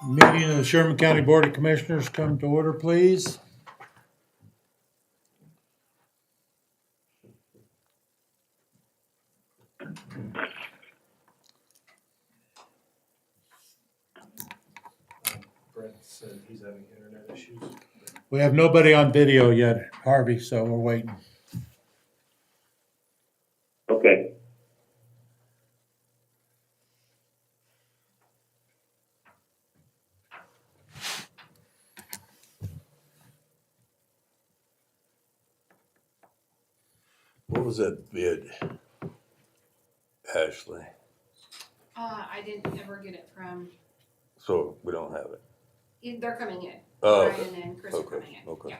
Meeting of the Sherman County Board of Commissioners come to order, please. Brett said he's having internet issues. We have nobody on video yet, Harvey, so we're waiting. Okay. What was that bid, Ashley? I didn't ever get it from, So we don't have it. they're coming in. Oh, Brian and Chris are okay, coming in. okay. Yeah.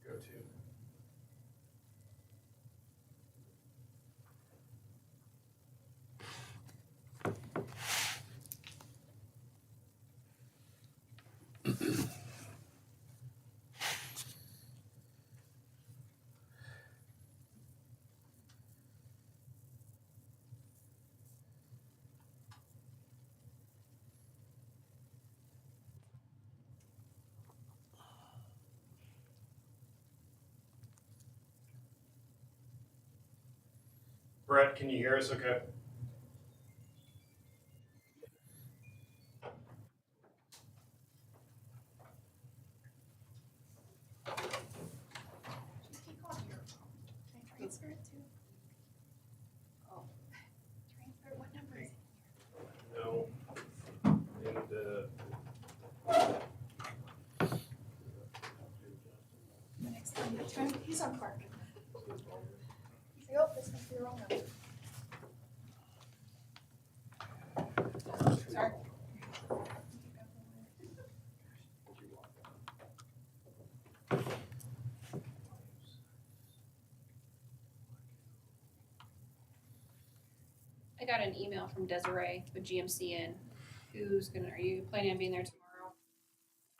Go to. Brett, can you hear us okay? Just keep calling your phone. Can I transfer it to? Oh, transfer, what number is it? No. And, The next time you try, he's on park. He's like, oh, this must be the wrong number. Sorry. I got an email from Desiree with GMCN, are you planning on being there tomorrow?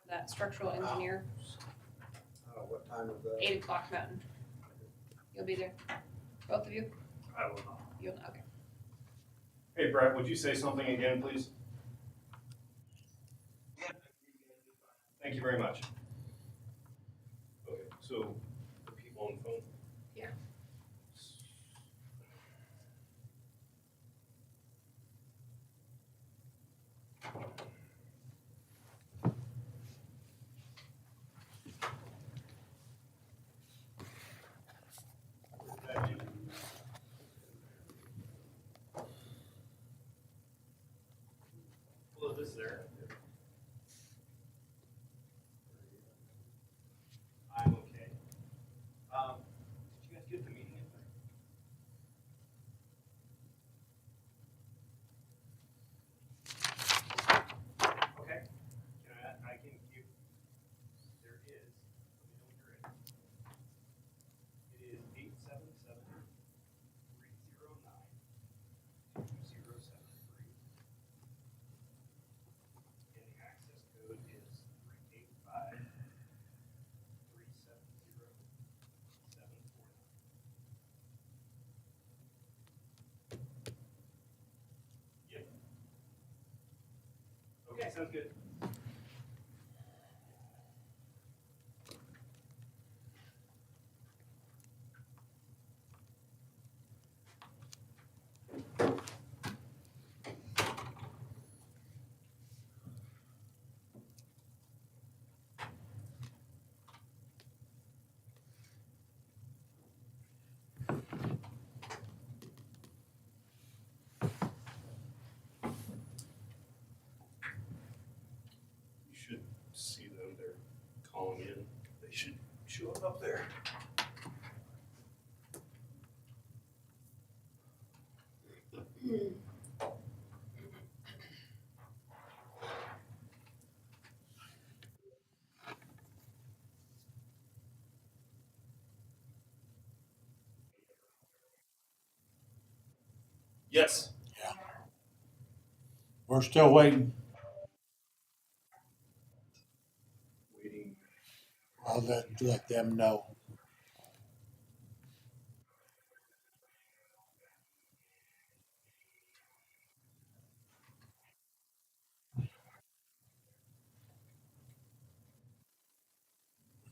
That structural engineer, What time is that? 8 o'clock Mountain. You'll be there, both of you? I will not. You'll, okay. Hey, Brett, would you say something again, please? Thank you very much. Okay, so the people on the phone? Yeah. Well, this there. I'm okay. Did you guys get the meeting invite? Okay. I can give, there is, let me know when you're ready. It is 877-309-2073. And the access code is 385-370-749. Yep. Okay, sounds good. You should see them, they're calling in, they should show up there. Yes. We're still waiting. Waiting. I'll let them know.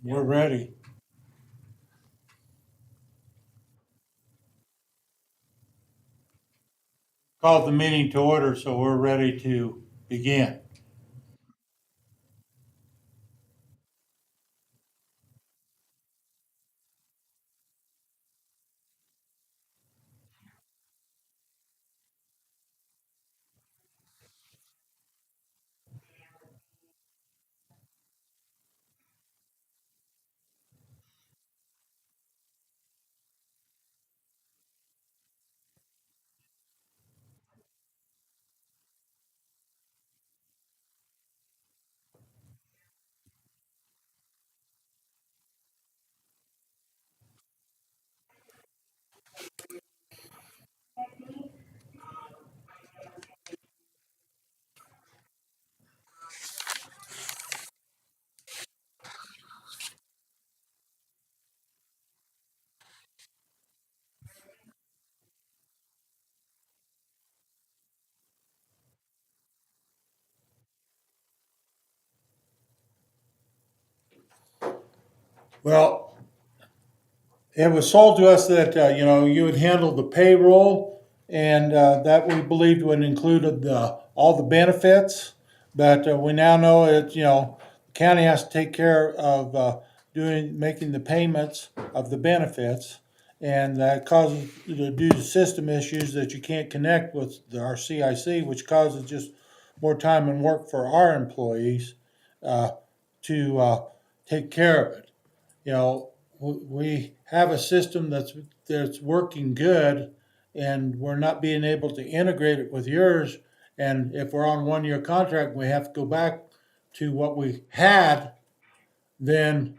We're ready. Called the meeting to order, so we're ready to begin. Well, it was sold to us that, you would handle the payroll and that we believed would include all the benefits. But we now know that, the county has to take care of making the payments of the benefits. And that causes, due to system issues, that you can't connect with our CIC, which causes just more time and work for our employees to take care of it. We have a system that's working good, and we're not being able to integrate it with yours. And if we're on 1 year contract, we have to go back to what we had. Then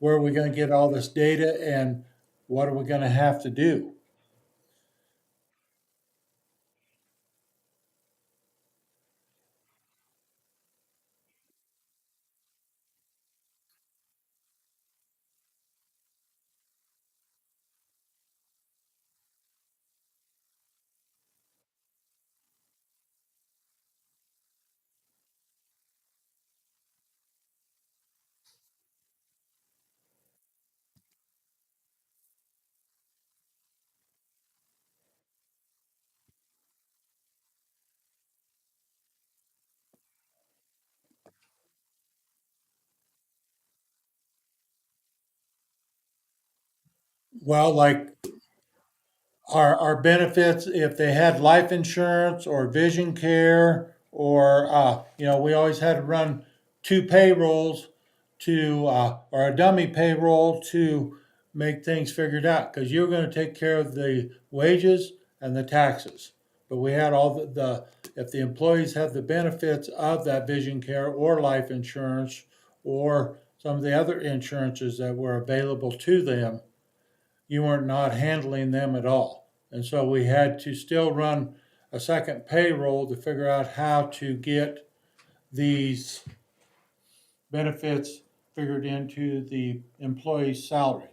where are we going to get all this data, and what are we going to have to do? Well, like our benefits, if they had life insurance or vision care, or we always had to run two payrolls or a dummy payroll to make things figured out, because you're going to take care of the wages and the taxes. But we had all the if the employees had the benefits of that vision care or life insurance or some of the other insurances that were available to them, you weren't not handling them at all. And so we had to still run a second payroll to figure out how to get these benefits figured into the employee's salary.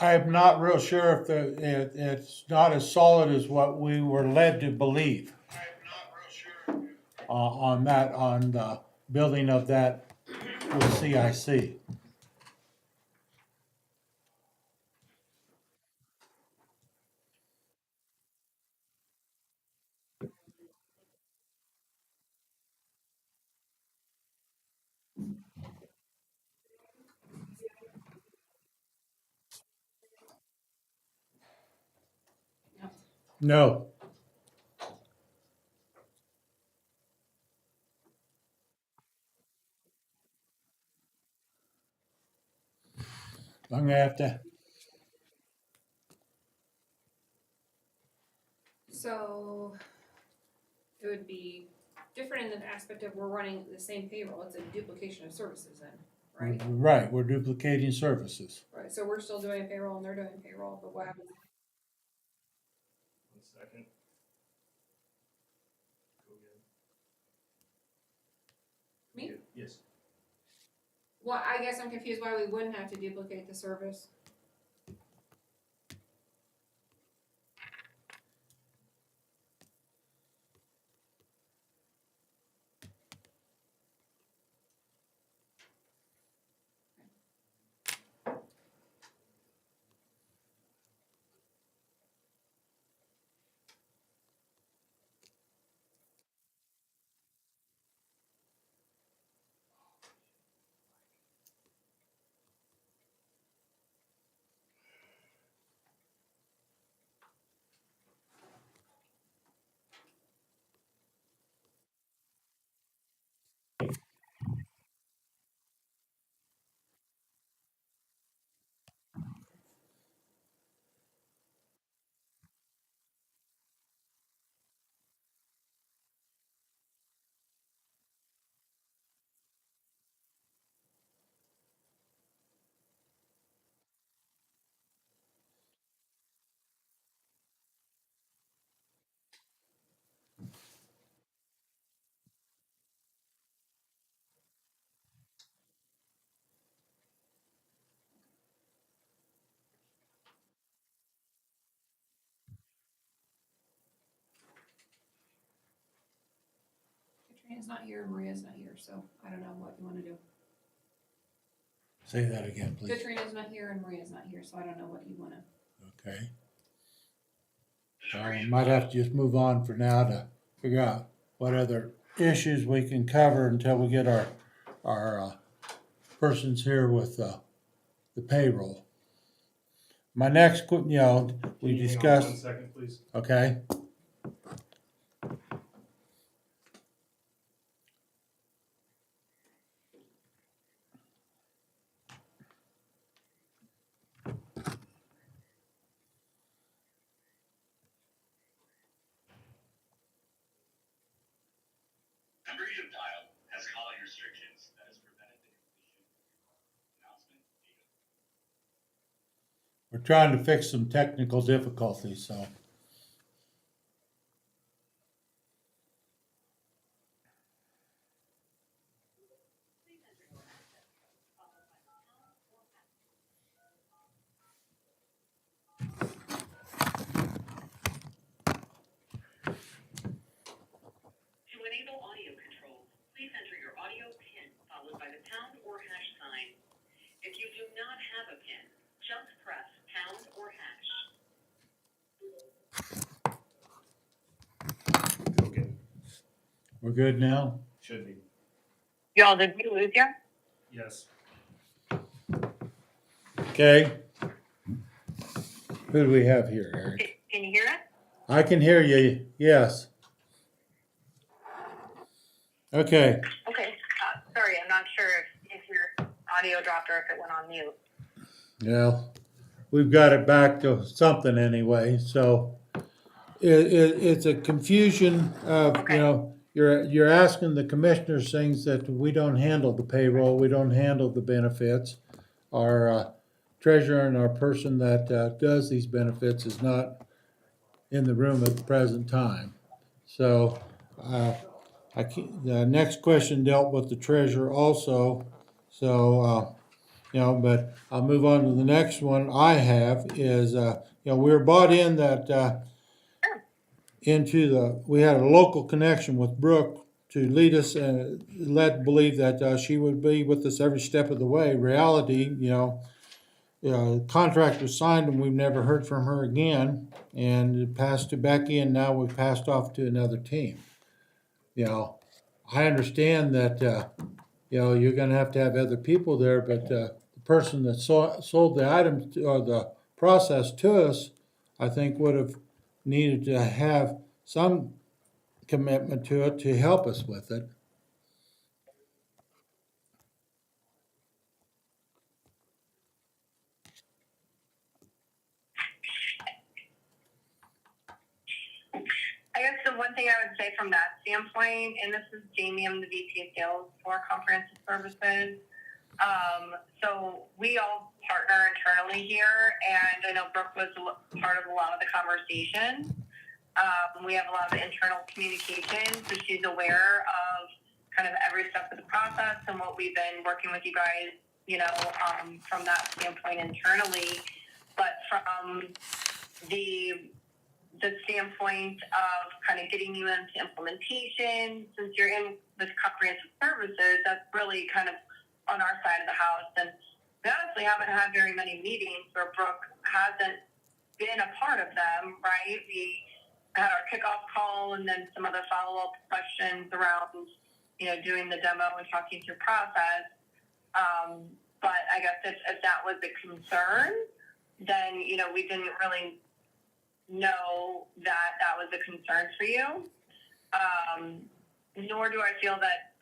I'm not real sure if it's not as solid as what we were led to believe. On the building of that with CIC. No, I'm gonna have to, So it would be different in the aspect of we're running the same payroll. It's a duplication of services then, right? right, we're duplicating services. Right, so we're still doing payroll and they're doing payroll, but what happens? 1 second. Go again. Me? Yes. Well, I guess I'm confused why we wouldn't have to duplicate the service. Katrina's not here, Maria's not here, so I don't know what you wanna do. Say that again, please. Katrina's not here and Maria's not here, so I don't know what you wanna. Okay. Might have to just move on for now to figure out what other issues we can cover until we get our persons here with the payroll. My next, we Can you hang on 1 discussed, second, please? okay? Number you have dialed has calling restrictions that has prevented the completion of your announcement data. We're trying to fix some technical difficulties, so. To enable audio controls, please enter your audio PIN followed by the pound or hash sign. If you do not have a PIN, just press pound or hash. Go again. We're good now? Should be. Y'all, did we lose you? Yes. Okay. Who do we have here, Eric? Can you hear us? I can hear you, yes. Okay, Okay. Sorry, I'm not sure if your audio dropped or if it went on mute. well, we've got it back to something anyway, so it's a confusion of, Okay. you know, you're asking the commissioners things that we don't handle the payroll, we don't handle the benefits. Our treasurer and our person that does these benefits is not in the room at the present time. So, the next question dealt with the treasurer also, so you know, but I'll move on to the next one I have is, you know, we were bought in that, we had a local connection with Brooke to lead us and led to believe that she would be with us every step of the way. Reality, contract was signed and we've never heard from her again. And it passed to Becky, and now we've passed off to another team. You know, I understand that you're going to have other people there, but the person that sold the items or the process to us, I think would have needed to have some commitment to it to help us with it. I guess the one thing I would say from that standpoint, and this is Jamie, I'm the VP of Sales for Comprehensive Services. So we all partner internally here, and I know Brooke was part of a lot of the conversation. We have a lot of internal communication, so she's aware of kind of every step of the process and what we've been working with you guys, from that standpoint internally. But from the standpoint of kind of getting you into implementation, since you're in this comprehensive services, that's really kind of on our side of the house. And we honestly haven't had very many meetings where Brooke hasn't been a part of them, right? We had our kickoff call and then some other follow-up questions around, doing the demo and talking through process. But I guess if that was a concern, then, we didn't really know that was a concern for you. Nor do I feel that,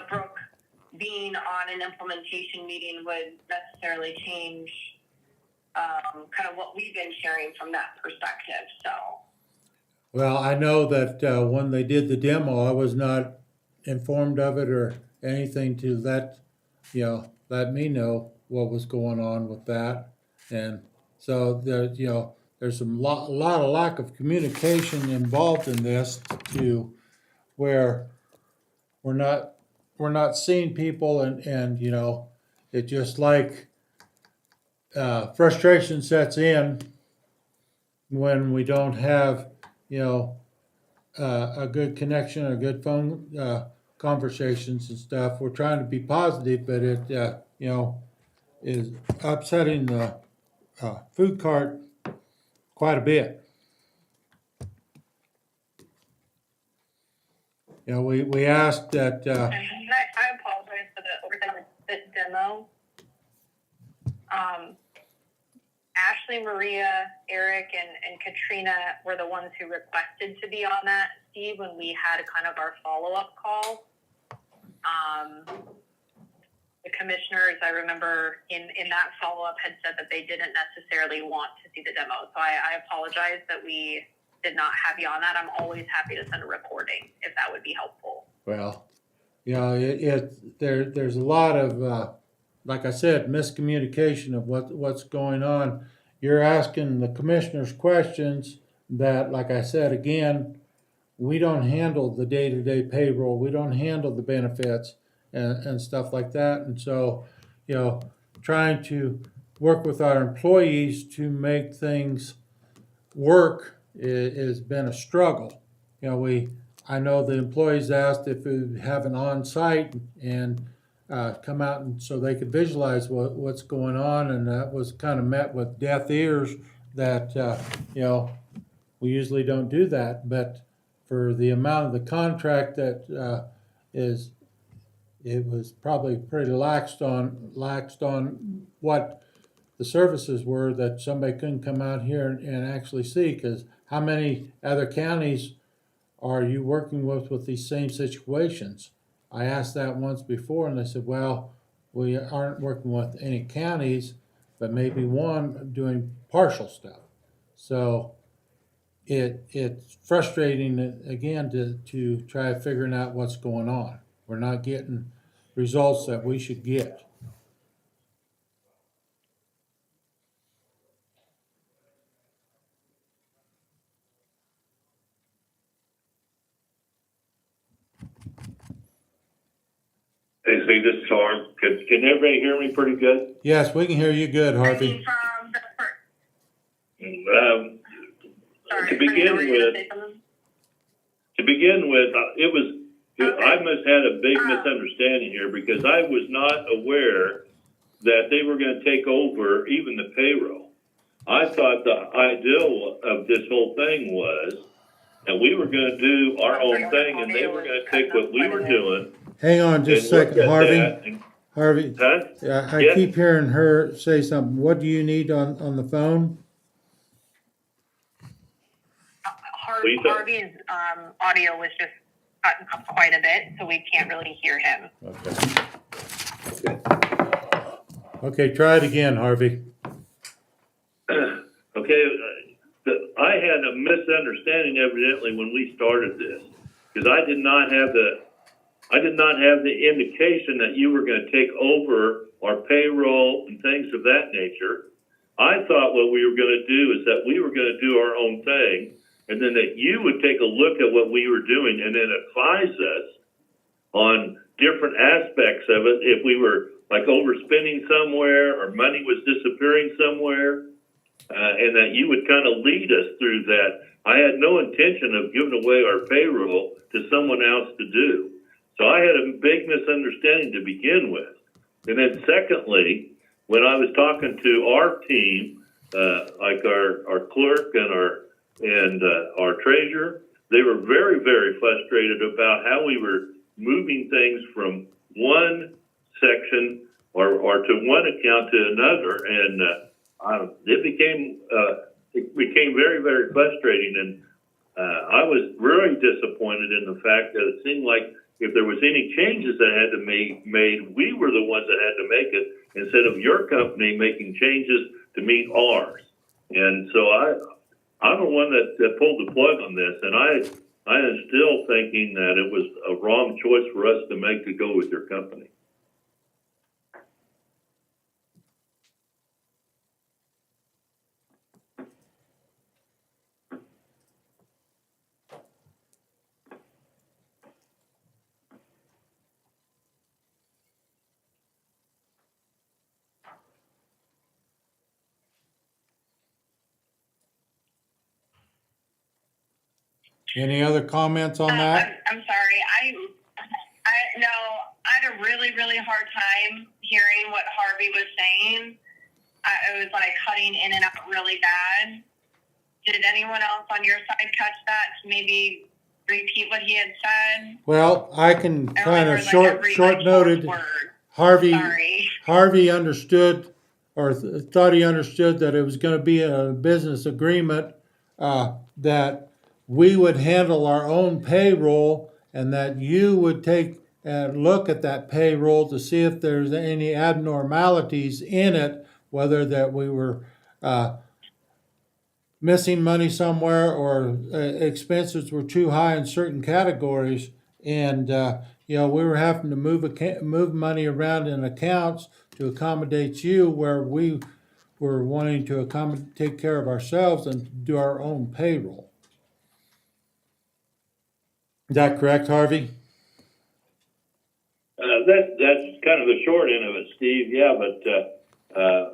Brooke being on an implementation meeting would necessarily change kind of what we've been sharing from that perspective. So. Well, I know that when they did the demo, I was not informed of it or anything to let me know what was going on with that. And so there's a lot of lack of communication involved in this to where we're not seeing people and it just like frustration sets in when we don't have a good connection or good phone conversations and stuff. We're trying to be positive, but it is upsetting the food cart quite a bit. We asked that. I apologize for the demo. Ashley, Maria, Eric, and Katrina were the ones who requested to be on that, Steve, when we had kind of our follow-up call. The commissioners, I remember in that follow-up had said that they didn't necessarily want to see the demo. So I apologize that we did not have you on that. I'm always happy to send a recording if that would be helpful. Well, there's a lot of, like I said, miscommunication of what's going on. You're asking the commissioners questions that, like I said, again, we don't handle the day-to-day payroll. We don't handle the benefits and stuff like that. And so, trying to work with our employees to make things work has been a struggle. I know the employees asked if we have an on-site and come out and so they could visualize what's going on, and that was kind of met with deaf ears that we usually don't do that. But for the amount of the contract that it was probably pretty laxed on what the services were, that somebody couldn't come out here and actually see, because how many other counties are you working with these same situations? I asked that once before, and they said, well, we aren't working with any counties, but maybe one doing partial stuff. So it's frustrating, again, to try figuring out what's going on. We're not getting results that we should get. Hey, see, this is Harv. Can everybody hear me pretty good? Yes, we can hear you good, I Harvey. mean, from the first, sorry, To begin Fernando, were you gonna with- say something? To begin with, I must have a big Ah. misunderstanding here because I was not aware that they were going to take over even the payroll. I thought the ideal of this whole thing was that we were going to do our own thing and they were going to take what we were doing. Hang on just a and look second, at Harvey. that and- Harvey, Huh? I Yes. keep hearing her say something. What do you need on the phone? Lisa? Harvey's, audio was just cutting up quite a bit, so we can't really hear him. Okay, try it again, Harvey. Okay, I had a misunderstanding evidently when we started this, because I did not have the indication that you were going to take over our payroll and things of that nature. I thought what we were going to do is that we were going to do our own thing, and then that you would take a look at what we were doing and then advise us on different aspects of it if we were like overspending somewhere or money was disappearing somewhere. And that you would kind of lead us through that. I had no intention of giving away our payroll to someone else to do. So I had a big misunderstanding to begin with. And then secondly, when I was talking to our team, like our clerk and our treasurer, they were very, very frustrated about how we were moving things from one section or to one account to another. And it became very, very frustrating, and I was really disappointed in the fact that it seemed like if there was any changes that had to be made, we were the ones that had to make it instead of your company making changes to meet ours. And so I'm the one that pulled the plug on this, and I am still thinking that it was a wrong choice for us to make to go with your company. Any other comments on that? I'm sorry, no, I had a really, really hard time hearing what Harvey was saying. It was like cutting in and out really bad. Did anyone else on your side catch that? Maybe repeat what he had said? Well, I can I kind only of heard, like, every, short noted. word. Harvey Sorry. Harvey understood or thought he understood that it was going to be a business agreement that we would handle our own payroll and that you would take a look at that payroll to see if there's any abnormalities in it, whether that we were missing money somewhere or expenses were too high in certain categories. And, we were having to move money around in accounts to accommodate you where we were wanting to take care of ourselves and do our own payroll. Is that correct, Harvey? That's kind of the short end of it, Steve. Yeah, but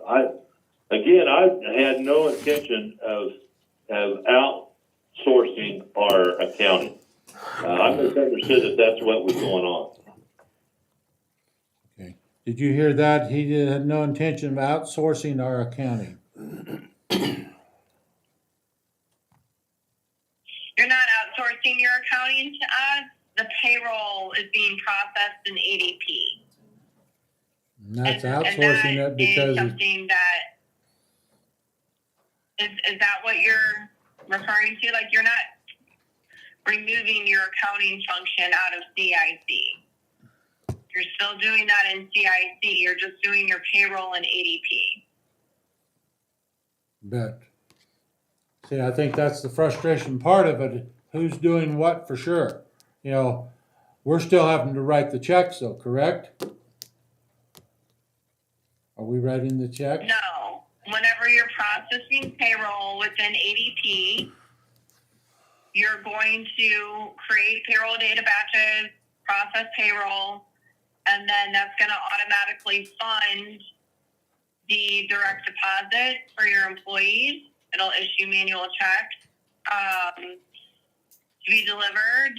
I had no intention of outsourcing our accounting. I misunderstood that that's what was going on. Okay. Did you hear that? He had no intention of outsourcing our accounting. You're not outsourcing your accounting to us. The payroll is being processed in ADP. And that's And outsourcing that it because is something that is that what you're referring to? Like, you're not removing your accounting function out of CIC. You're still doing that in CIC. You're just doing your payroll in ADP. But see, I think that's the frustration part of it. Who's doing what for sure? We're still having to write the checks though, correct? Are we writing the checks? No. Whenever you're processing payroll within ADP, you're going to create payroll data batches, process payroll, and then that's going to automatically fund the direct deposit for your employees. It'll issue manual checks to be delivered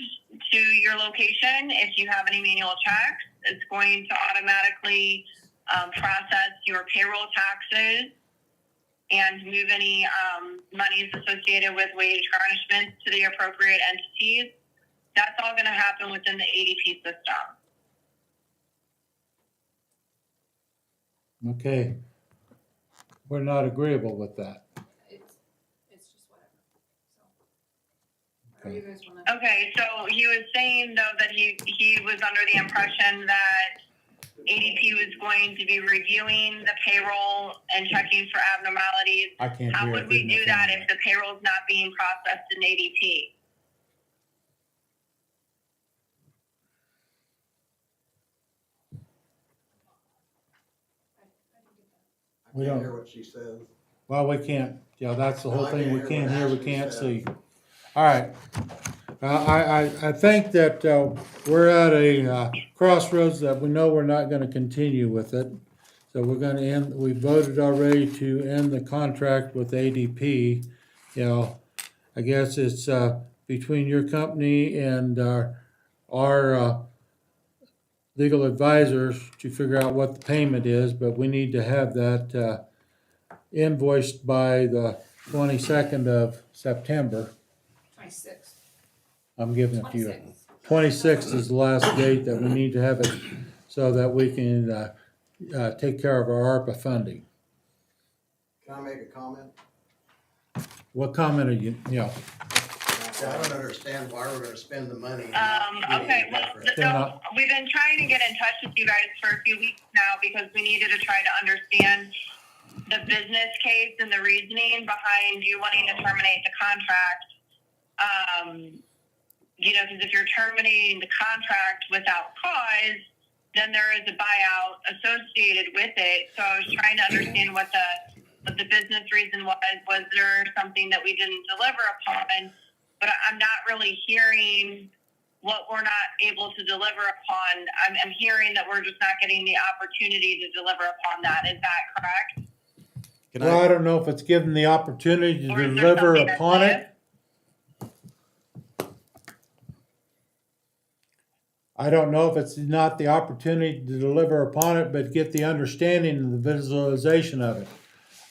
to your location. If you have any manual checks, it's going to automatically process your payroll taxes and move any monies associated with wage garnishments to the appropriate entities. That's all going to happen within the ADP system. Okay. We're not agreeable with that. It's just whatever, so. Whatever you guys wanna. Okay, so he was saying though that he was under the impression that ADP was going to be reviewing the payroll and checking for abnormalities. I can't How hear would it. we do that if the payroll's not being processed in ADP? We I can't don't- hear what she says. Well, we can't, yeah, that's the No, whole I thing, can't we hear can't what hear, we Ashley can't said. see. All right. I think that we're at a crossroads that we know we're not gonna continue with it. So we're gonna end, we voted already to end the contract with ADP. You know, I guess it's between your company and our legal advisors to figure out what the payment is, but we need to have that invoiced by the 22nd of September. 26. I'm giving it to you. 26. 26th is the last date that we need to have it so that we can take care of our ARPA funding. Can I make a comment? What comment are you, yeah, I don't understand why we're gonna spend the money. and not get Okay, any well, different. so we've been trying to get in touch with you guys for a few weeks now because we needed to try to understand the business case and the reasoning behind you wanting to terminate the contract. You know, because if you're terminating the contract without cause, then there is a buyout associated with it. So I was trying to understand what the business reason was. Was there something that we didn't deliver upon? But I'm not really hearing what we're not able to deliver upon. I'm hearing that we're just not getting the opportunity to deliver upon that. Is that correct? Can well, I I, don't know if it's given the opportunity to Or is there deliver something that's upon missed? it. I don't know if it's not the opportunity to deliver upon it, but get the understanding and the visualization of it.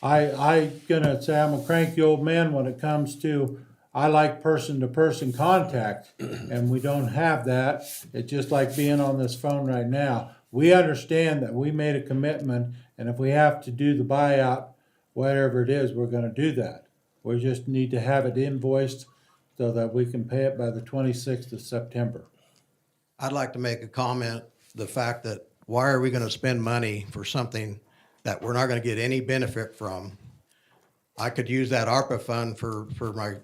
I gonna say I'm a cranky old man when it comes to, I like person-to-person contact, and we don't have that. It's just like being on this phone right now. We understand that we made a commitment, and if we have to do the buyout, whatever it is, we're gonna do that. We just need to have it invoiced so that we can pay it by the 26th of September. I'd like to make a comment, the fact that why are we gonna spend money for something that we're not gonna get any benefit from? I could use that ARPA fund for my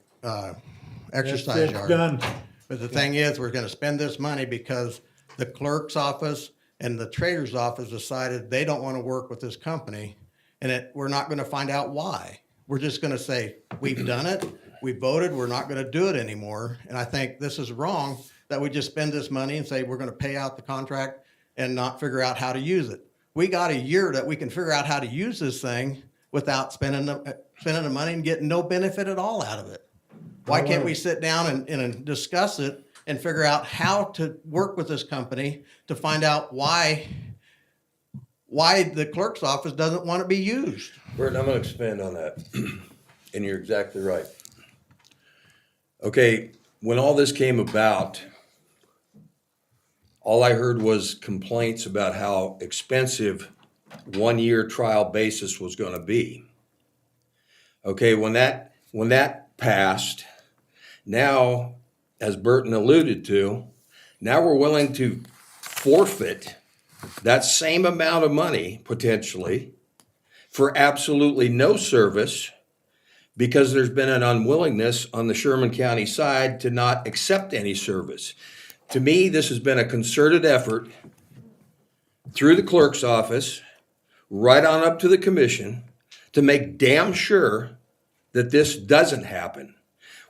exercise It's yard. done. But the thing is, we're gonna spend this money because the clerk's office and the treasurer's office decided they don't wanna work with this company. And we're not gonna find out why. We're just gonna say, we've done it, we voted, we're not gonna do it anymore. And I think this is wrong, that we just spend this money and say, we're gonna pay out the contract and not figure out how to use it. We got a year that we can figure out how to use this thing without spending the money and getting no benefit at all out of it. Why can't we sit down and discuss it and figure out how to work with this company to find out why the clerk's office doesn't want to be used? Burton, I'm gonna expand on that, and you're exactly right. Okay, when all this came about, all I heard was complaints about how expensive 1-year trial basis was gonna be. Okay, when that passed, now, as Burton alluded to, now we're willing to forfeit that same amount of money, potentially, for absolutely no service, because there's been an unwillingness on the Sherman County side to not accept any service. To me, this has been a concerted effort through the clerk's office, right on up to the commission, to make damn sure that this doesn't happen,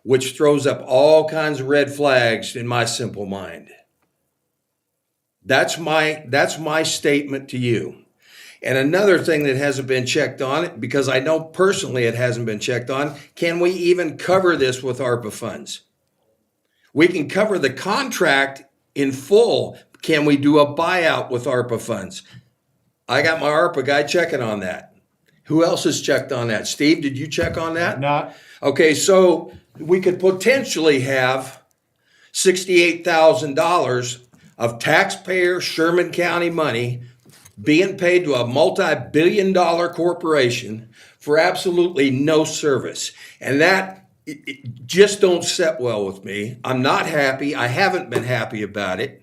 which throws up all kinds of red flags in my simple mind. That's my statement to you. And another thing that hasn't been checked on, because I know personally it hasn't been checked on, can we even cover this with ARPA funds? We can cover the contract in full. Can we do a buyout with ARPA funds? I got my ARPA guy checking on that. Who else has checked on that? Steve, did you check on that? Not, Okay, so we could potentially have $68,000 of taxpayer Sherman County money being paid to a multi-billion-dollar corporation for absolutely no service. And that it just don't set well with me. I'm not happy. I haven't been happy about it.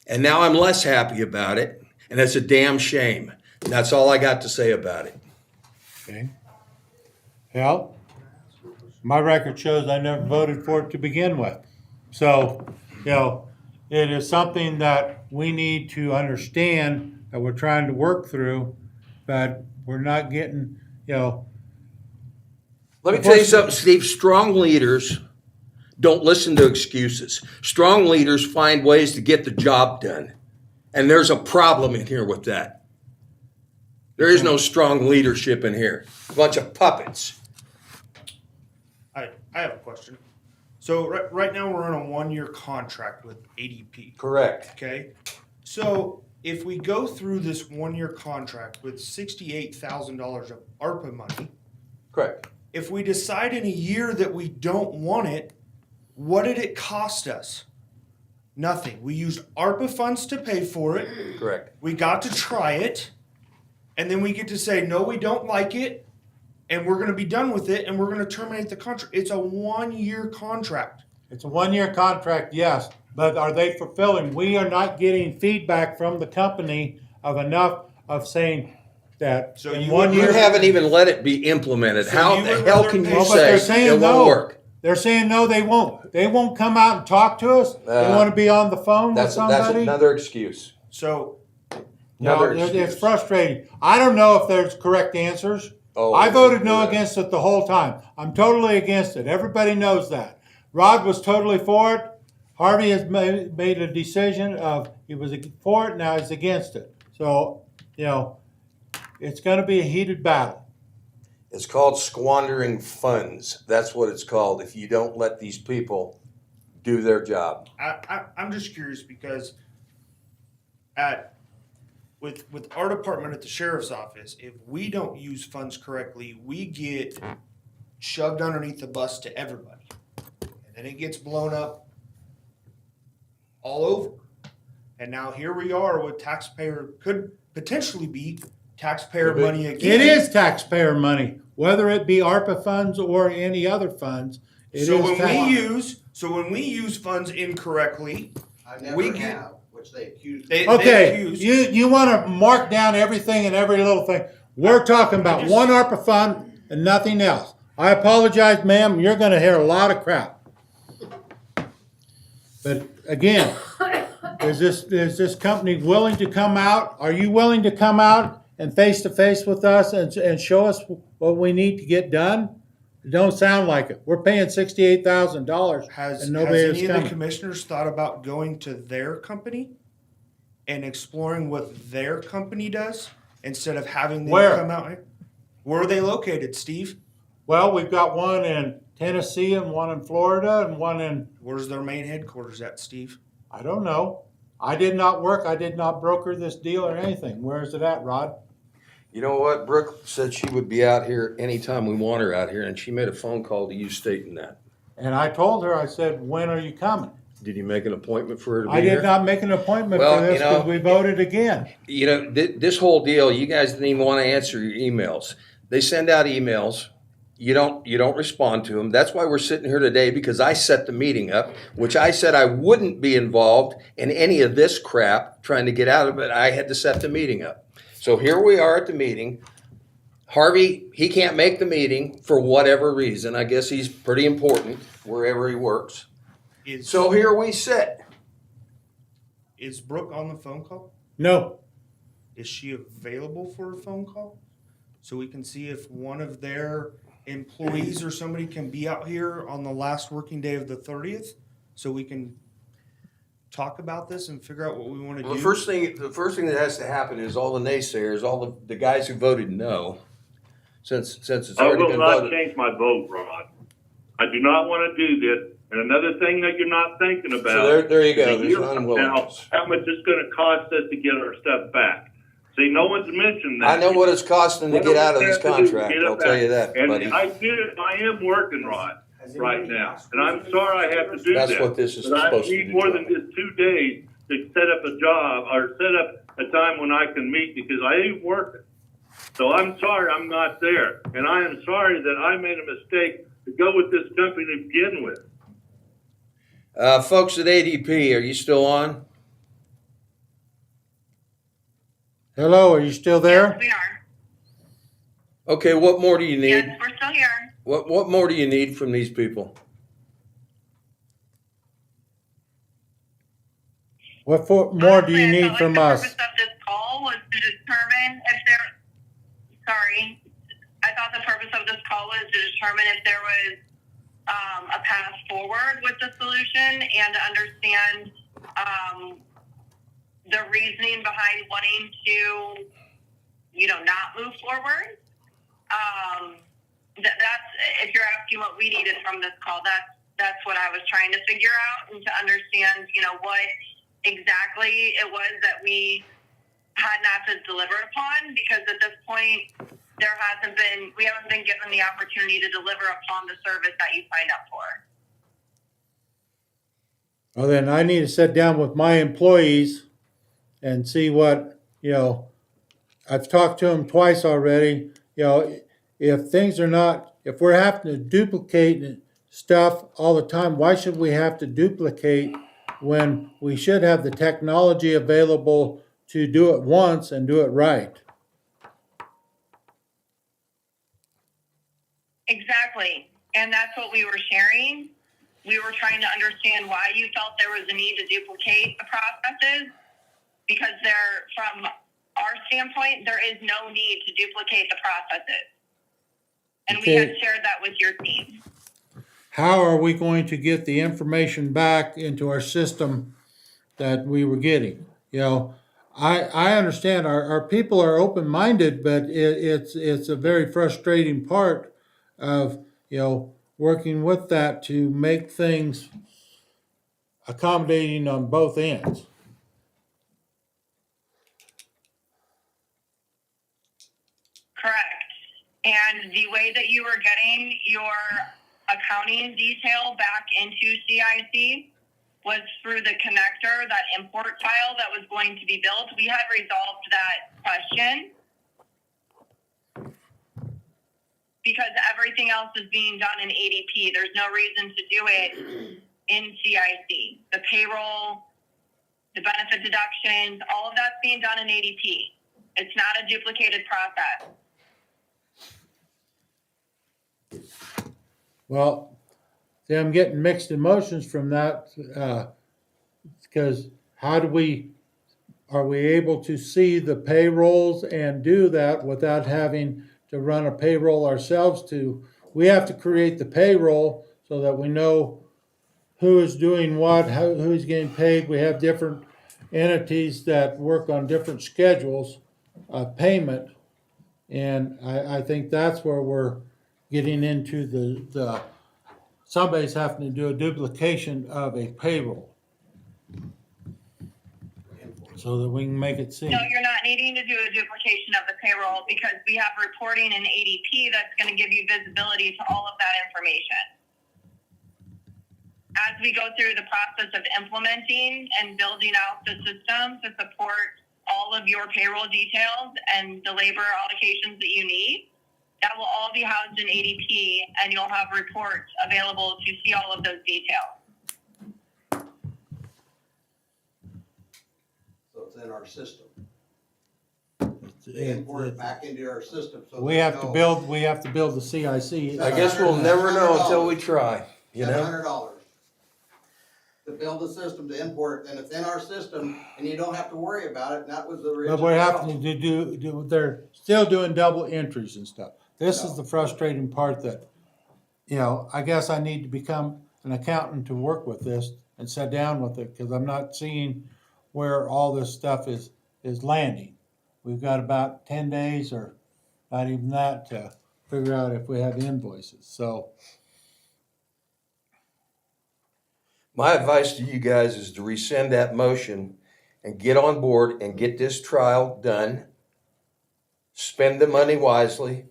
And now I'm less happy about it. And it's a damn shame. And that's all I got to say about it. okay. Well, my record shows I never voted for it to begin with. So, it is something that we need to understand that we're trying to work through, but we're not getting, Let me tell you something, Steve. Strong leaders don't listen to excuses. Strong leaders find ways to get the job done. And there's a problem in here with that. There is no strong leadership in here. A bunch of puppets. I have a question. So right now we're on a 1-year contract with ADP. Correct. Okay. So if we go through this 1-year contract with $68,000 of ARPA money, Correct. if we decide in a year that we don't want it, what did it cost us? Nothing. We used ARPA funds to pay for it. Correct. We got to try it, and then we get to say, no, we don't like it, and we're going to be done with it, and we're going to terminate the contract. It's a 1-year contract. it's a 1-year contract, yes, but are they fulfilling? We are not getting feedback from the company of enough of saying that So in you 1 would You year. haven't even let it be implemented. So How you the would hell rather can pay- you Well, but they're say saying it no. won't work? They're saying no, they won't. They won't come out and talk to us. They want to be on the phone with That's somebody. another excuse. So Another It's excuse. frustrating. I don't know if there's correct answers. Oh, I voted no yeah. against it the whole time. I'm totally against it. Everybody knows that. Rod was totally for it. Harvey has made a decision of he was for it, now he's against it. So, it's going to be a heated battle. It's called squandering funds. That's what it's called if you don't let these people do their job. I'm just curious because with our department at the sheriff's office, if we don't use funds correctly, we get shoved underneath the bus to everybody. And then it gets blown up all over. And now here we are with could potentially be taxpayer Could be. money again. It is taxpayer money, whether it be ARPA funds or any other funds. So when we use funds incorrectly, I We never get- have, which they accuse. they Okay, accuse. you want to mark down everything and every little thing. We're talking about just- one ARPA fund and nothing else. I apologize, ma'am, you're going to hear a lot of crap. But again, is this company willing to come out? Are you willing to come out and face to face with us and show us what we need to get done? It don't sound like it. We're paying $68,000 Has and nobody is any of the coming. commissioners thought about going to their company and exploring what their company does instead of having them Where? come out here? Where are they located, Steve? Well, we've got one in Tennessee and one in Florida and one in, Where's their main headquarters at, Steve? I don't know. I did not broker this deal or anything. Where is it at, Rod? You know what? Brooke said she would be out here anytime we want her out here, and she made a phone call to you stating that. And I told her, I said, when are you coming? Did you make an appointment for her to be I here? did not make an appointment Well, for this you know- because we voted again. You know, this whole deal, you guys didn't even want to answer your emails. They send out emails. You don't respond to them. That's why we're sitting here today, because I set the meeting up, which I said I wouldn't be involved in any of this crap trying to get out of it. I had to set the meeting up. So here we are at the meeting. Harvey, he can't make the meeting for whatever reason. I guess he's pretty important wherever he works. So here we sit. Is Brooke on the phone call? No, Is she available for a phone call? So we can see if one of their employees or somebody can be out here on the last working day of the 30th, so we can talk about this and figure out what we want to Well, do? the first thing that has to happen is all the naysayers, all the guys who voted no, since it's I already will been not voted. change my vote, Rod. I do not want to do this. And another thing that you're not thinking about. So there you go. is a There's year an from unwillingness. now, how much it's going to cost us to get our stuff back. See, no one's mentioned that. I know what it's costing to get out of this What do we have to do to contract. get it I'll tell you back? that, And buddy. I am working, Rod, right now. And I'm sorry I have to do that. That's what this is But I supposed to need do, more than Johnny. just 2 days to set up a job or set up a time when I can meet because I ain't working. So I'm sorry I'm not there. And I am sorry that I made a mistake to go with this company to begin with. Folks at ADP, are you still on? Hello, are you still there? Yes, we are. Okay, what more do you need? Yes, we're still here. What more do you need from these people? More do you Honestly, I need felt like from the us? purpose of this call was to determine if there, sorry, I thought the purpose of this call was to determine if there was a path forward with the solution and to understand the reasoning behind wanting to, not move forward. That's if you're asking what we needed from this call, that's what I was trying to figure out and to understand, what exactly it was that we had not to deliver upon, because at this point we haven't been given the opportunity to deliver upon the service that you signed up for. Well, then I need to sit down with my employees and see what, I've talked to them twice already. If we're having to duplicate stuff all the time, why should we have to duplicate when we should have the technology available to do it once and do it right? Exactly. And that's what we were sharing. We were trying to understand why you felt there was a need to duplicate the processes, because from our standpoint, there is no need to duplicate the processes. And we had shared that with your team. How are we going to get the information back into our system that we were getting? I understand our people are open-minded, but it's a very frustrating part of, working with that to make things accommodating on both ends. Correct. And the way that you were getting your accounting detail back into CIC was through the connector, that import file that was going to be built. We had resolved that question because everything else is being done in ADP. There's no reason to do it in CIC. The payroll, the benefit deductions, all of that's being done in ADP. It's not a duplicated process. Well, see, I'm getting mixed emotions from that, because are we able to see the payrolls and do that without having to run a payroll ourselves? We have to create the payroll so that we know who is doing what, who's getting paid. We have different entities that work on different schedules of payment. And I think that's where we're getting into the somebody's having to do a duplication of a payroll so that we can make it seem. No, you're not needing to do a duplication of the payroll because we have reporting in ADP that's going to give you visibility to all of that information. As we go through the process of implementing and building out the system to support all of your payroll details and the labor allocations that you need, that will all be housed in ADP, and you'll have reports available to see all of those details. So it's in our system. They import it back into our system. So We have to build the CIC. I guess we'll never know until we try, $700 to build the system to import it, and it's in our system, and you don't have to worry about it, and that was the original. But we're having to do, they're still doing double entries and stuff. This is the frustrating part that, I guess I need to become an accountant to work with this and sit down with it, because I'm not seeing where all this stuff is landing. We've got about 10 days or not even that to figure out if we have invoices, so. My advice to you guys is to rescind that motion and get on board and get this trial done. Spend the money wisely.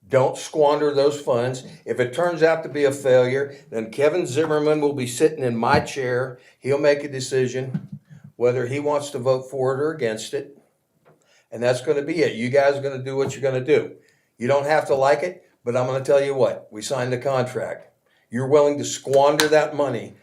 Don't squander those funds. If it turns out to be a failure, then Kevin Zimmerman will be sitting in my chair. He'll make a decision whether he wants to vote for it or against it. And that's going to be it. You guys are going to do what you're going to do. You don't have to like it, but I'm going to tell you what, we signed the contract. You're willing to squander that money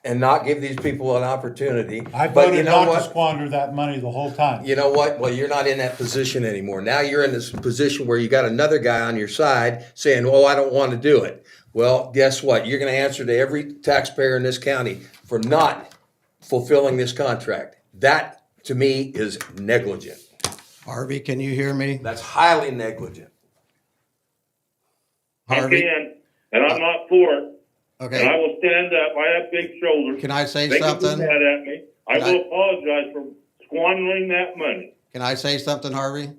and not give these people an opportunity. I But you voted know not what? to squander that money the whole time. You know what? Well, you're not in that position anymore. Now you're in this position where you got another guy on your side saying, "Oh, I don't want to do it." Well, guess what? You're going to answer to every taxpayer in this county for not fulfilling this contract. That, to me, is negligent. Harvey, can you hear me? That's highly negligent. I Harvey? can, and I'm not for it. And I Okay, will stand up. I have big shoulders. can I say They can be something? mad at me. I Can will apologize for squandering that money. Can I say something, Harvey?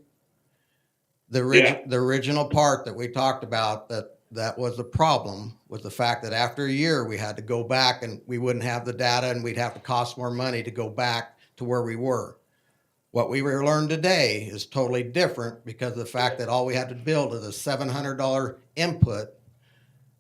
Yeah. The original part that we talked about, that was the problem, was the fact that after a year, we had to go back and we wouldn't have the data and we'd have to cost more money to go back to where we were. What we learned today is totally different because of the fact that all we had to build is a $700 input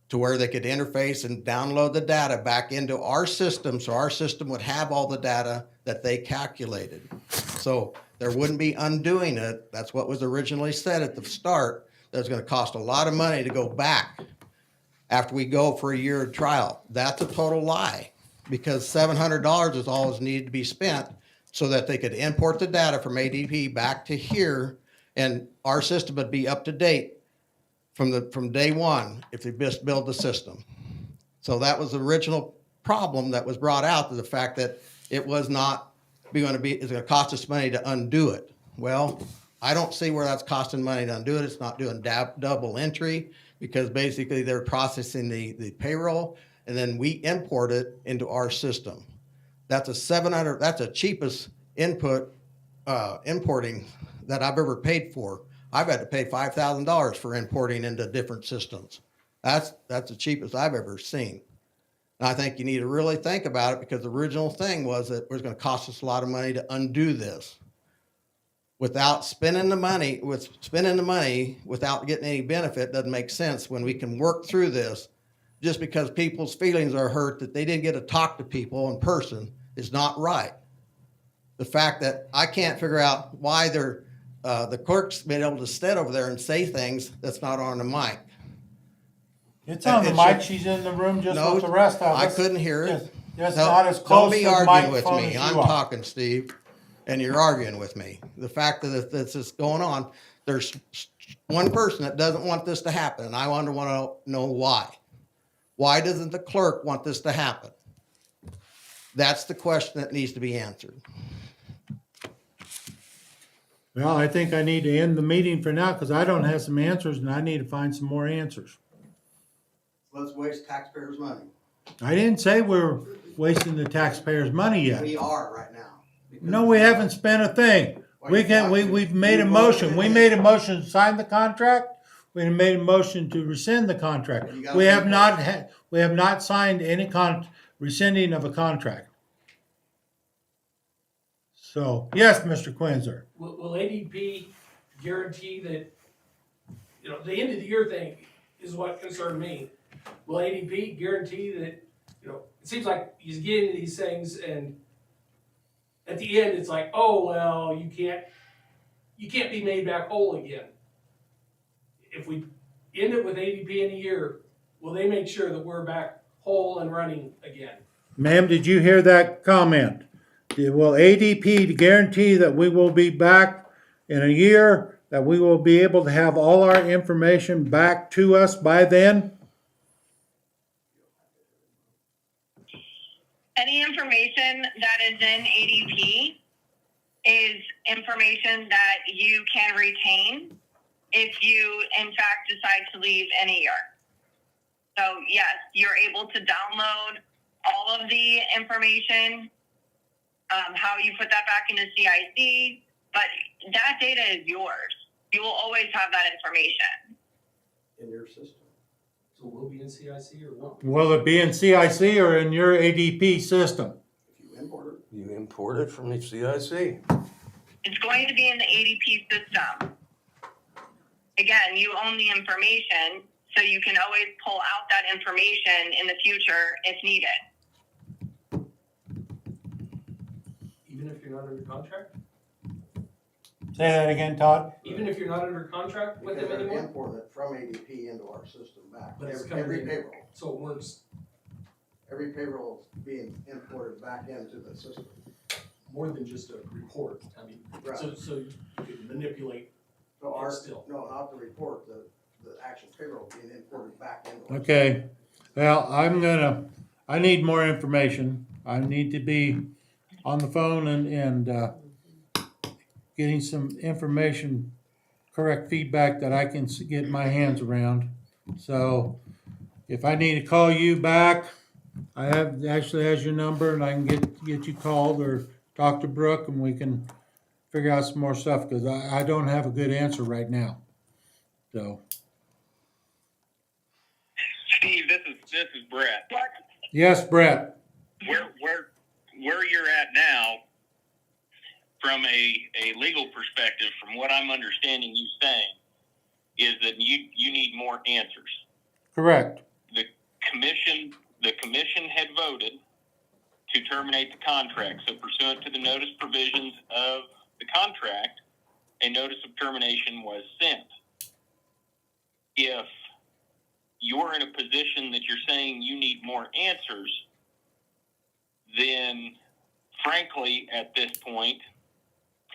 to where they could interface and download the data back into our system, so our system would have all the data that they calculated. So there wouldn't be undoing it. That's what was originally said at the start. That it's gonna cost a lot of money to go back after we go for a year of trial. That's a total lie, because $700 is all that's needed to be spent so that they could import the data from ADP back to here, and our system would be up to date from day one if they just build the system. So that was the original problem that was brought out, to the fact that it was not it's gonna cost us money to undo it. Well, I don't see where that's costing money to undo it. It's not doing double entry, because basically they're processing the payroll and then we import it into our system. That's that's the cheapest importing that I've ever paid for. I've had to pay $5,000 for importing into different systems. That's the cheapest I've ever seen. And I think you need to really think about it, because the original thing was that it was going to cost us a lot of money to undo this. Without spending the money, without getting any benefit doesn't make sense when we can work through this. Just because people's feelings are hurt that they didn't get to talk to people in person is not right. The fact that I can't figure out why the clerk's been able to stand over there and say things that's not on the mic. It's on the It mic, should- she's in the room just No, with the rest of us. I couldn't hear it. Just No, not as don't close be to the arguing with microphone me. as you I'm are. talking, Steve, and you're arguing with me. The fact that this is going on, there's one person that doesn't want this to happen, and I want to know why. Why doesn't the clerk want this to happen? That's the question that needs to be answered. Well, I think I need to end the meeting for now, because I don't have some answers and I need to find some more answers. Let's waste taxpayers' money. I didn't say we're wasting the taxpayers' money yet. We are right now. No, we haven't spent a thing. We've made a motion. We made a motion to sign the contract. We made a motion to rescind the contract. We have not signed any rescinding of a contract. So, yes, Mr. Quinzer. Will ADP guarantee that, the end of the year thing is what concerned me. Will ADP guarantee that, it seems like you get into these things and at the end it's like, oh, well, you can't be made back whole again. If we end it with ADP in a year, will they make sure that we're back whole and running again? Ma'am, did you hear that comment? Will ADP guarantee that we will be back in a year, that we will be able to have all our information back to us by then? Any information that is in ADP is information that you can retain if you, in fact, decide to leave in a year. So yes, you're able to download all of the information, how you put that back into CIC, but that data is yours. You will always have that information. In your system. So we'll be in CIC or what? Will it be in CIC or in your ADP system? If you import it. You import it from the CIC. It's going to be in the ADP system. Again, you own the information, so you can always pull out that information in the future if needed. Even if you're not under contract? Say that again, Todd? Even if you're not under contract with them anymore? Importing it from ADP into our system back. But it's Every coming in. payroll. So it works Every payroll is being imported back into the system. more than just a report. I mean, Right. so you can manipulate. So our, Still. no, not the report, the actual payroll being imported back into. our Okay, well, I need more information. I need to be on the phone and getting some information, correct feedback that I can get my hands around. So if I need to call you back, I actually has your number and I can get you called or talk to Brooke and we can figure out some more stuff, cause I don't have a good answer right now. So, Steve, this is Brett. yes, Brett. Where you're at now, from a legal perspective, from what I'm understanding you saying, is that you need more answers. Correct. The commission had voted to terminate the contract. So pursuant to the notice provisions of the contract, a notice of termination was sent. If you're in a position that you're saying you need more answers, then frankly, at this point,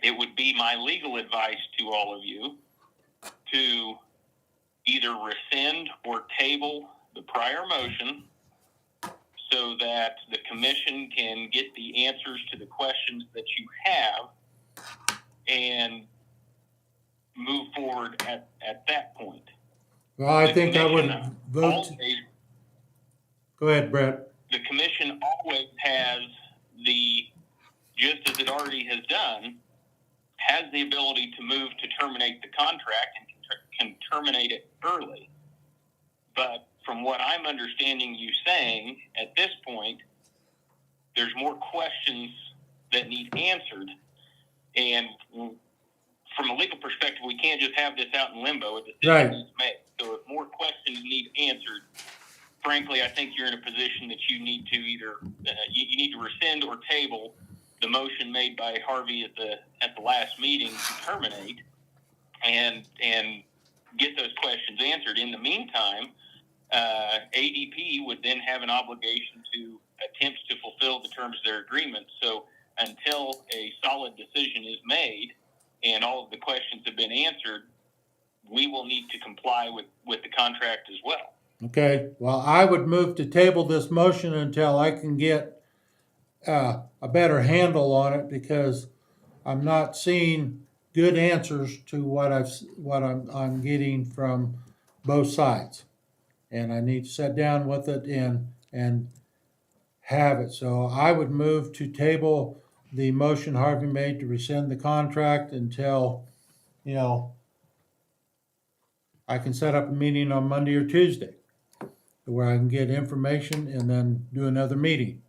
it would be my legal advice to all of you to either rescind or table the prior motion so that the commission can get the answers to the questions that you have and move forward at that point. Well, I The think I would commission vote. always- Go ahead, Brett. The commission always has just as it already has done, has the ability to move to terminate the contract and can terminate it early. But from what I'm understanding you saying, at this point, there's more questions that need answered. And from a legal perspective, we can't just have this out in limbo. A decision Right. needs made. So if more questions need answered, frankly, I think you're in a position that you need to either you need to rescind or table the motion made by Harvey at the last meeting to terminate, and get those questions answered. In the meantime, ADP would then have an obligation to attempt to fulfill the terms of their agreement. So until a solid decision is made and all of the questions have been answered, we will need to comply with the contract as well. Okay, well, I would move to table this motion until I can get a better handle on it, because I'm not seeing good answers to what I'm getting from both sides. And I need to sit down with it and have it. So I would move to table the motion Harvey made to rescind the contract until, I can set up a meeting on Monday or Tuesday where I can get information and then do another meeting.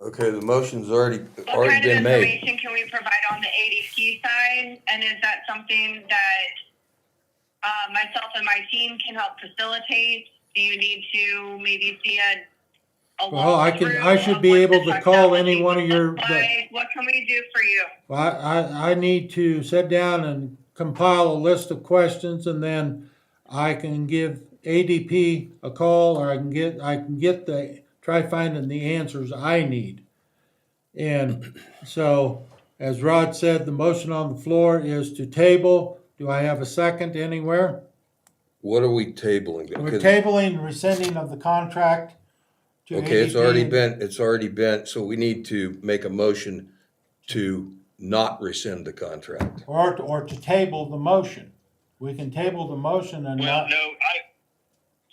Okay, the motion's already What kind of been made. information can we provide on the ADP side? And is that something that myself and my team can help facilitate? Do you need to maybe see a Well, I walkthrough should of be what able the to call technology any one of would your- look like? What can we do for you? Well, I need to sit down and compile a list of questions, and then I can give ADP a call, or I can try finding the answers I need. And so, as Rod said, the motion on the floor is to table. Do I have a second anywhere? What are we tabling? We're Because- tabling rescinding of the contract to Okay, it's ADP. already been, so we need to make a motion to not rescind the contract. Or to table the motion. We can table the motion and Well, not. no,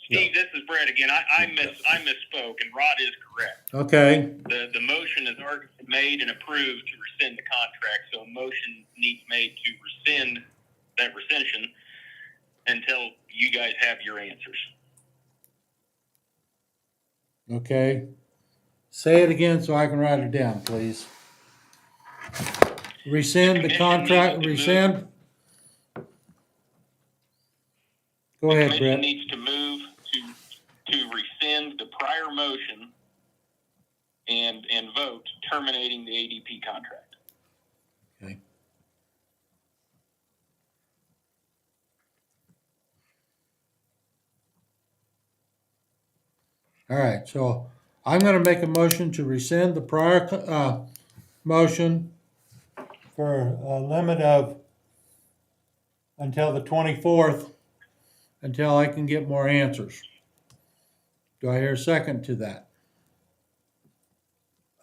Steve, this is Brett again. I misspoke, and Rod is correct. Okay, The motion is already made and approved to rescind the contract, so a motion needs made to rescind that rescission until you guys have your answers. okay. Say it again so I can write it down, please. Rescind the contract, rescind? Go ahead, Commission Brett. needs to move to rescind the prior motion and vote terminating the ADP contract. Okay. All right, so I'm gonna make a motion to rescind the prior, motion for a limit of until the 24th, until I can get more answers. Do I hear a second to that?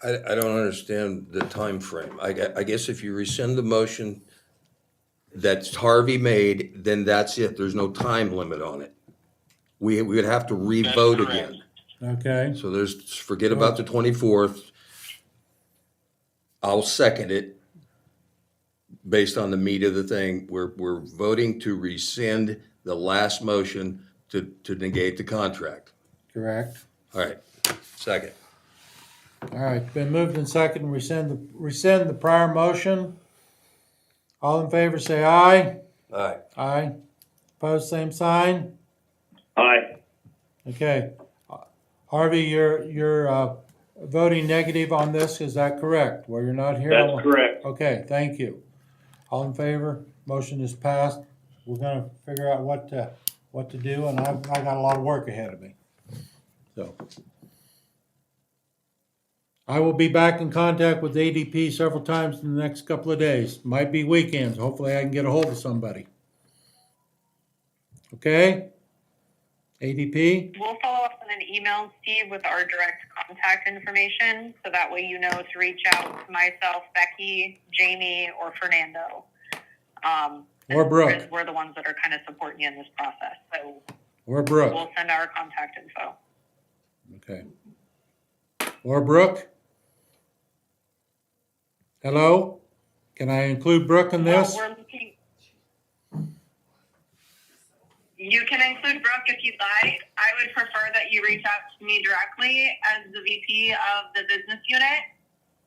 I don't understand the time frame. I guess if you rescind the motion that Harvey made, then that's it. There's no time limit on it. We would have to re-vote That's correct. again. Okay, So forget about the 24th. I'll second it based on the meat of the thing. We're voting to rescind the last motion to negate the contract. correct. All right, second. All right, been moved and second, rescind the prior motion. All in favor, say aye. All right. Aye. Opposed, same sign. Aye. Okay. Harvey, you're voting negative on this, is that correct? Well, you're not here. That's correct. Okay, thank you. All in favor? Motion is passed. We're gonna figure out what to do, and I got a lot of work ahead of me. So. I will be back in contact with ADP several times in the next couple of days. Might be weekends. Hopefully I can get a hold of somebody. Okay? ADP? We'll follow up with an email, Steve, with our direct contact information, so that way you know to reach out to myself, Becky, Jamie, or Fernando. Or Brooke. Because we're the ones that are kind of supporting you in this process, so Or Brooke? we'll send our contact info. Okay. Or Brooke? Hello? Can I include Brooke in this? Well, we're looking. You can include Brooke if you'd like. I would prefer that you reach out to me directly as the VP of the business unit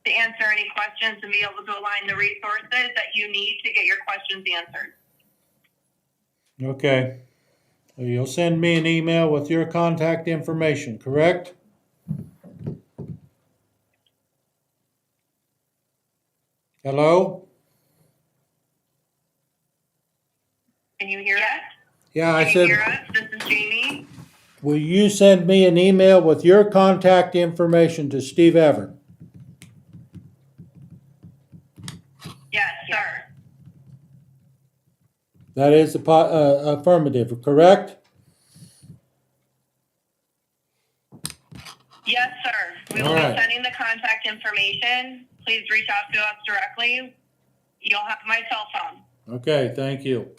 to answer any questions and be able to align the resources that you need to get your questions answered. Okay. You'll send me an email with your contact information, correct? Hello? Can you hear us? Yeah, I Can you hear said, us? This is Jamie. will you send me an email with your contact information to Steve Everett? Yes, sir. That is affirmative, correct? Yes, sir. We will All right. be sending the contact information. Please reach out to us directly. You'll have my cell phone. Okay, thank you.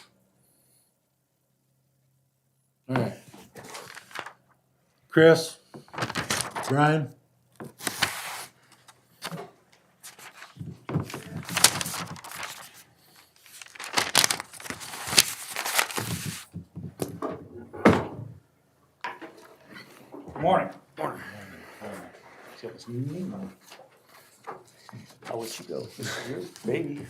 All right. Chris? Brian? Morning. Morning. I'll let you go. Baby.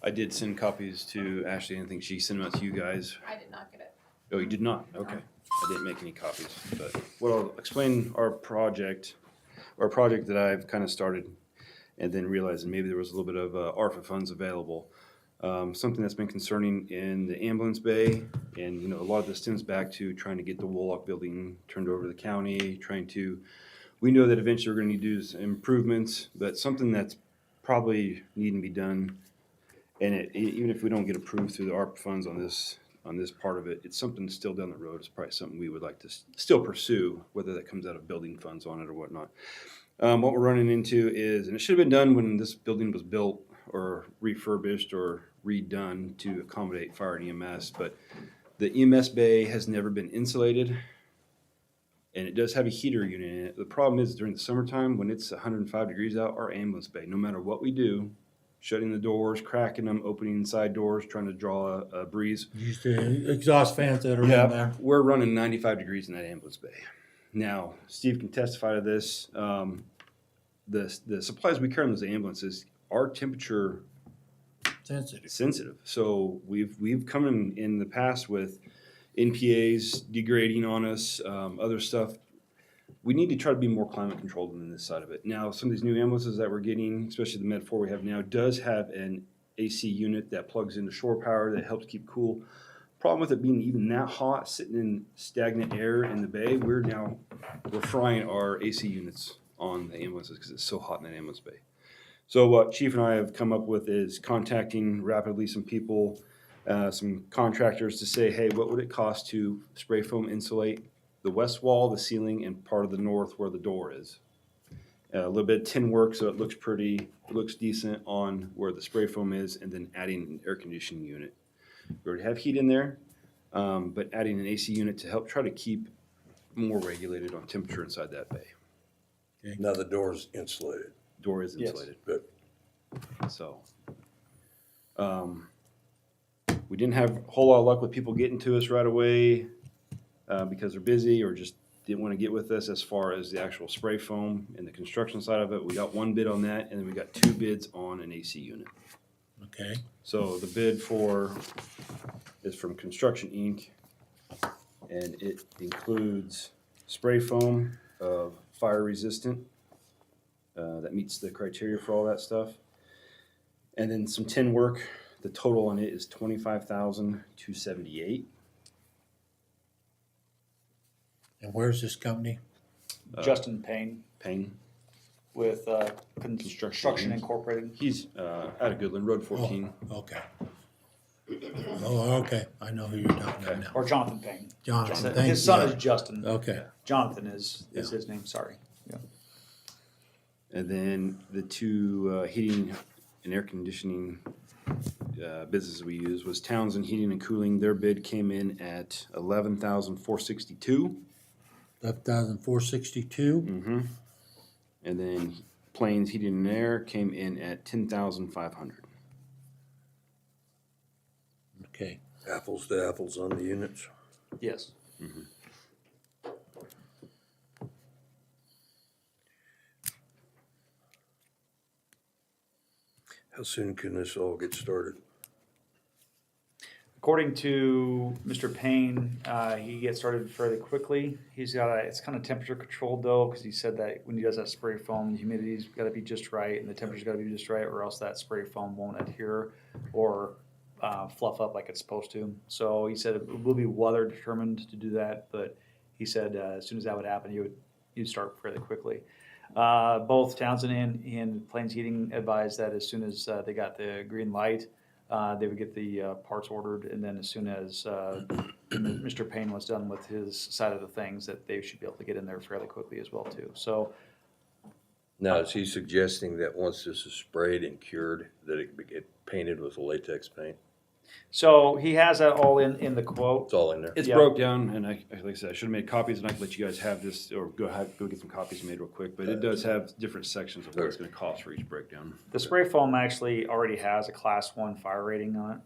I did send copies to Ashley. I think she sent them out to you guys. I did not get it. Oh, you did not? Okay. I didn't make any copies, but well, I'll explain our project that I've kind of started and then realizing maybe there was a little bit of ARPA funds available. Something that's been concerning in the ambulance bay, and a lot of this stems back to trying to get the Wollock building turned over to the county, we know that eventually we're gonna need to do some improvements, but something that's probably needing to be done, and even if we don't get approved through the ARPA funds on this part of it, it's something still down the road. It's probably something we would like to still pursue, whether that comes out of building funds on it or whatnot. What we're running into is, and it should have been done when this building was built or refurbished or redone to accommodate fire and EMS, but the EMS bay has never been insulated And it does have a heater unit in it. The problem is during the summertime, when it's 105 degrees out, our ambulance bay, no matter what we do, shutting the doors, cracking them, opening side doors, trying to draw a breeze. Use the exhaust fans that are in there. We're running 95 degrees in that ambulance bay. Now, Steve can testify to this. The supplies we carry in those ambulances are temperature sensitive. So we've come in the past with NPAs degrading on us, other stuff. We need to try to be more climate controlled in this side of it. Now, some of these new ambulances that we're getting, especially the Med 4 we have now, does have an AC unit that plugs into shore power that helps keep cool. Problem with it being even that hot, sitting in stagnant air in the bay, we're frying our AC units on the ambulances because it's so hot in that ambulance bay. So what Chief and I have come up with is contacting rapidly some people, some contractors to say, hey, what would it cost to spray foam insulate the west wall, the ceiling, and part of the north where the door is? A little bit of tin work so it looks pretty, it looks decent on where the spray foam is, and then adding an air conditioning unit. We already have heat in there, but adding an AC unit to help try to keep more regulated on temperature inside that bay. Now the door's insulated. Door is insulated. Good. So, we didn't have a whole lot of luck with people getting to us right away because they're busy or just didn't want to get with us as far as the actual spray foam and the construction side of it. We got one bid on that, and then we got 2 bids on an AC unit. Okay. So the bid is from Construction Inc., and it includes spray foam of fire resistant that meets the criteria for all that stuff, and then some tin work. The total on it is $25,278. And where's this company? Justin Payne Payne with Construction Incorporated. He's out of Goodland, Road 14. Oh, okay. Oh, okay. I know who you're talking about now. Or Jonathan Payne. Jonathan, thank you. His son is Justin. Okay. Jonathan is his name, sorry. Yeah. And then the 2 heating and air conditioning businesses we use was Townsend Heating and Cooling. Their bid came in at $11,462. $11,462. Mm-hmm. And then Plains Heating and Air came in at $10,500. Okay. Apples to apples on the units. Yes. Mm-hmm. How soon can this all get started? According to Mr. Payne, he gets started fairly quickly. He's got it's kind of temperature controlled though, because he said that when he does that spray foam, the humidity's got to be just right and the temperature's got to be just right, or else that spray foam won't adhere or fluff up like it's supposed to. So he said it will be weather determined to do that, but he said as soon as that would happen, you'd start fairly quickly. Both Townsend and Plains Heating advised that as soon as they got the green light, they would get the parts ordered, and then as soon as Mr. Payne was done with his side of the things, that they should be able to get in there fairly quickly as well too. So Now, is he suggesting that once this is sprayed and cured, that it get painted with a latex paint? So he has that all in the quote. It's all in there. It's Yeah. broke down, and like I said, I should have made copies, and I can let you guys have this, or go get some copies made real quick. But it does have different sections of what it's going to cost for each breakdown. The spray foam actually already has a class 1 fire rating on it,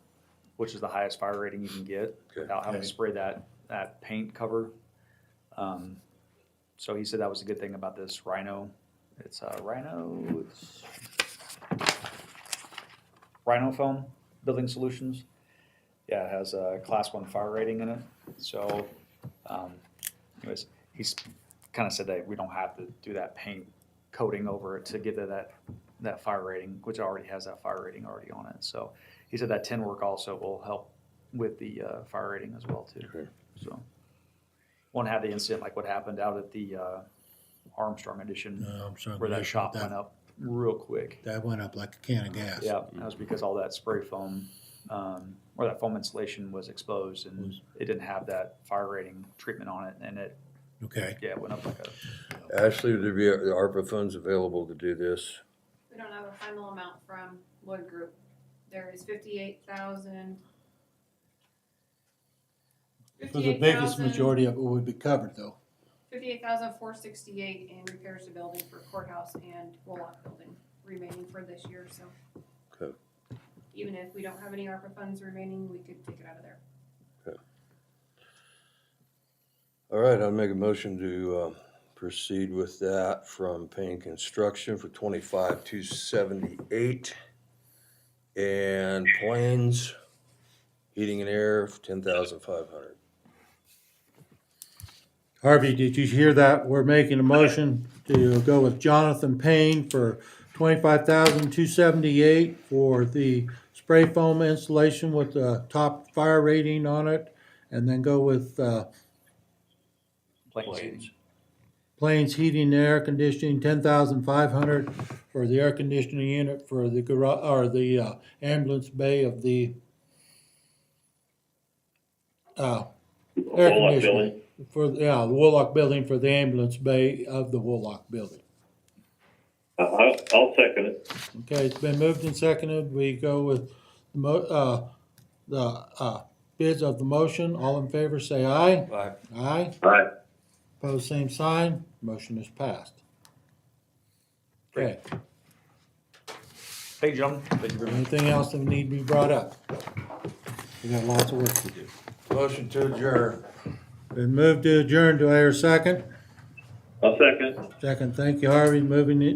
which is the highest fire rating you can get without having to spray that paint cover. So he said that was a good thing about this Rhino. It's Rhino Foam Building Solutions. Yeah, it has a class 1 fire rating in it. So, anyways, he's kind of said that we don't have to do that paint coating over it to get that fire rating, which already has that fire rating already on it. So he said that tin work also will help with the fire rating as well too. Okay. So won't have the incident like what happened out at the Armstrong Edition, where that shop went up real quick. That went up like a can of gas. Yeah, that was because all that spray foam, or that foam insulation was exposed, and it didn't have that fire rating treatment on it, and it went up like a. Ashley, would there be ARPA funds available to do this? We don't have a final amount from Lloyd Group. There is 58,000. So the biggest majority of it would be covered though. $58,468 in repairs to building for courthouse and Wollock building remaining for this year, so. Okay. Even if we don't have any ARPA funds remaining, we could take it out of there. All right, I'll make a motion to proceed with that from Payne Construction for 25,278, and Plains Heating and Air for 10,500. Harvey, did you hear that? We're making a motion to go with Jonathan Payne for $25,278 for the spray foam installation with the top fire rating on it, and then go with Plains. Plains Heating and Air Conditioning, 10,500 for the air conditioning unit for the garage, or the ambulance bay of the air Wollock conditioning. building. For, the Wollock building, for the ambulance bay of the Wollock building. I'll second it. Okay, it's been moved and seconded. We go with the bids of the motion. All in favor, say aye. Aye. Aye. All right. Opposed, same sign. Motion is passed. Okay, Thank you, gentlemen. Thank you very much. anything else that need to be brought up? We got lots of work to do. Motion to adjourn. Been moved to adjourn. Do I hear a second? I'll second. Second, thank you, Harvey. Moving it.